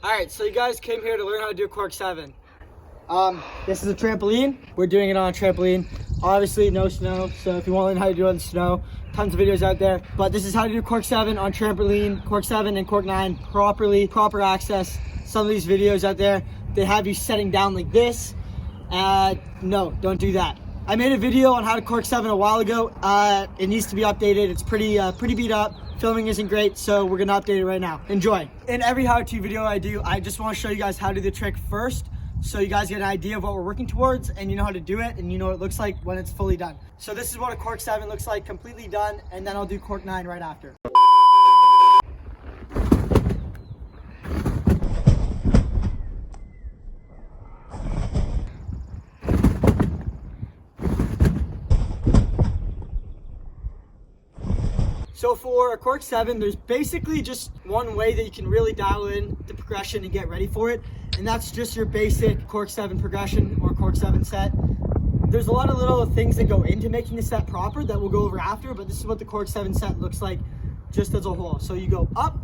Alright, so you guys came here to learn how to do cork 7. This is a trampoline. We're doing it on a trampoline. Obviously no snow, so if you want to learn how to do it on the snow, tons of videos out there. But this is how to do cork 7 on trampoline, cork 7 and cork 9 properly, proper access. Some of these videos out there, they have you setting down like this. No, don't do that. I made a video on how to cork 7 a while ago. It needs to be updated. It's pretty beat up. Filming isn't great, so we're gonna update it right now. Enjoy. In every how-to video I do, I just want to show you guys how to do the trick first, so you guys get an idea of what we're working towards, and you know how to do it, and you know what it looks like when it's fully done. So this is what a cork 7 looks like, completely done, and then I'll do cork 9 right after. So for a cork 7, there's basically just one way that you can really dial in the progression and get ready for it. And that's just your basic cork 7 progression or cork 7 set. There's a lot of little things that go into making the set proper that we'll go over after, but this is what the cork 7 set looks like just as a whole. So you go up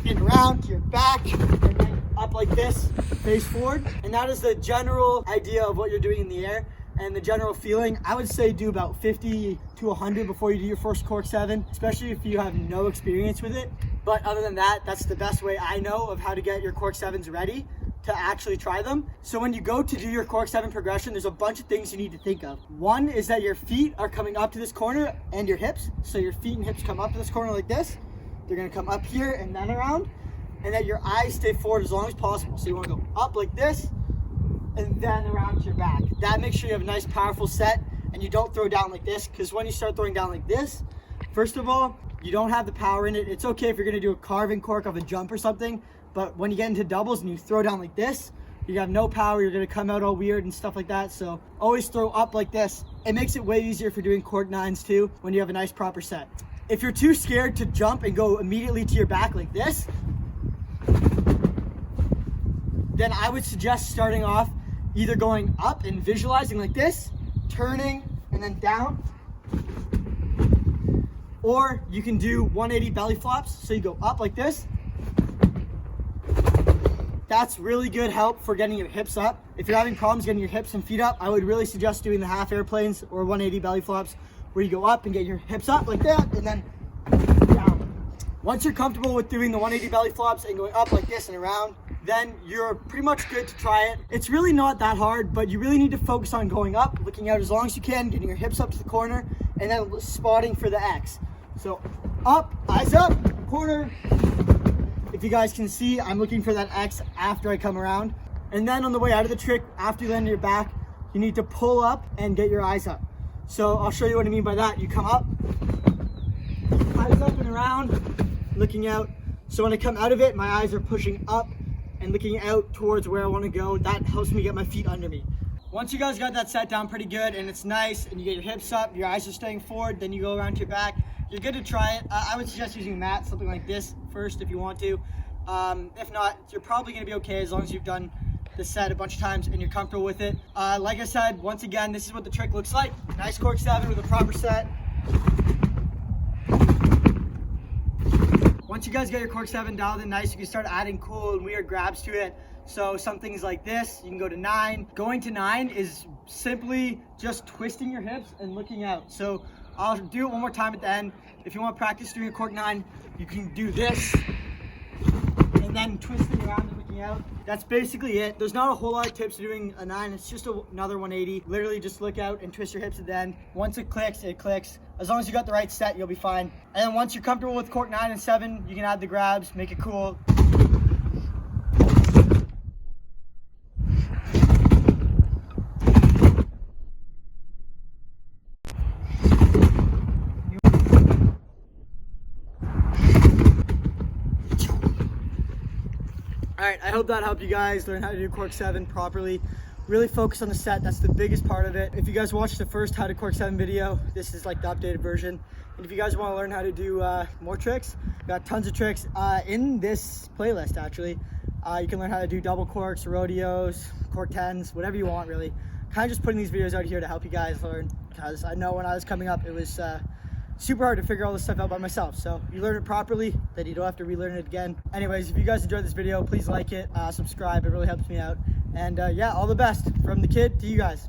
and around to your back and then up like this, face forward. And that is the general idea of what you're doing in the air. And the general feeling, I would say do about 50 to 100 before you do your first cork 7, especially if you have no experience with it. But other than that, that's the best way I know of how to get your cork 7s ready to actually try them. So when you go to do your cork 7 progression, there's a bunch of things you need to think of. One is that your feet are coming up to this corner and your hips. So your feet and hips come up to this corner like this. They're gonna come up here and then around. And that your eyes stay forward as long as possible. So you wanna go up like this, and then around to your back. That makes sure you have a nice powerful set and you don't throw down like this, because when you start throwing down like this, first of all, you don't have the power in it. It's okay if you're gonna do a carving cork of a jump or something, but when you get into doubles and you throw down like this, you have no power, you're gonna come out all weird and stuff like that. So always throw up like this. It makes it way easier for doing cork 9s too when you have a nice proper set. If you're too scared to jump and go immediately to your back like this, then I would suggest starting off either going up and visualizing like this, turning and then down, or you can do 180 belly flops. So you go up like this. That's really good help for getting your hips up. If you're having problems getting your hips and feet up, I would really suggest doing the half airplanes or 180 belly flops, where you go up and get your hips up like that and then down. Once you're comfortable with doing the 180 belly flops and going up like this and around, then you're pretty much good to try it. It's really not that hard, but you really need to focus on going up, looking out as long as you can, getting your hips up to the corner, and then spotting for the X. So up, eyes up, corner. If you guys can see, I'm looking for that X after I come around. And then on the way out of the trick, after you land on your back, you need to pull up and get your eyes up. So I'll show you what I mean by that. You come up, eyes up and around, looking out. So when I come out of it, my eyes are pushing up and looking out towards where I want to go. That helps me get my feet under me. Once you guys got that set down pretty good and it's nice and you get your hips up, your eyes are staying forward, then you go around to your back, you're good to try it. I would suggest using a mat, something like this first if you want to. If not, you're probably going to be okay as long as you've done the set a bunch of times and you're comfortable with it. Like I said, once again, this is what the trick looks like. Nice cork 7 with a proper set. Once you guys get your cork 7 dialed in nice, you can start adding cool and weird grabs to it. So some things like this, you can go to 9. Going to 9 is simply just twisting your hips and looking out. So I'll do it one more time at the end. If you want to practice doing a cork 9, you can do this and then twisting around and looking out. That's basically it. There's not a whole lot of tips to doing a 9. It's just another 180. Literally just look out and twist your hips at the end. Once it clicks, it clicks. As long as you got the right set, you'll be fine. And then once you're comfortable with cork 9 and 7, you can add the grabs, make it cool. Alright, I hope that helped you guys learn how to do cork 7 properly. Really focus on the set, that's the biggest part of it. If you guys watched the first how to cork 7 video, this is like the updated version. And if you guys want to learn how to do more tricks, we got tons of tricks in this playlist actually. You can learn how to do double corks, rodeos, cork 10s, whatever you want really. Kind of just putting these videos out here to help you guys learn, because I know when I was coming up it was super hard to figure all this stuff out by myself. So you learn it properly, then you don't have to relearn it again. Anyways, if you guys enjoyed this video, please like it, subscribe, it really helps me out. And yeah, all the best from the kid to you guys.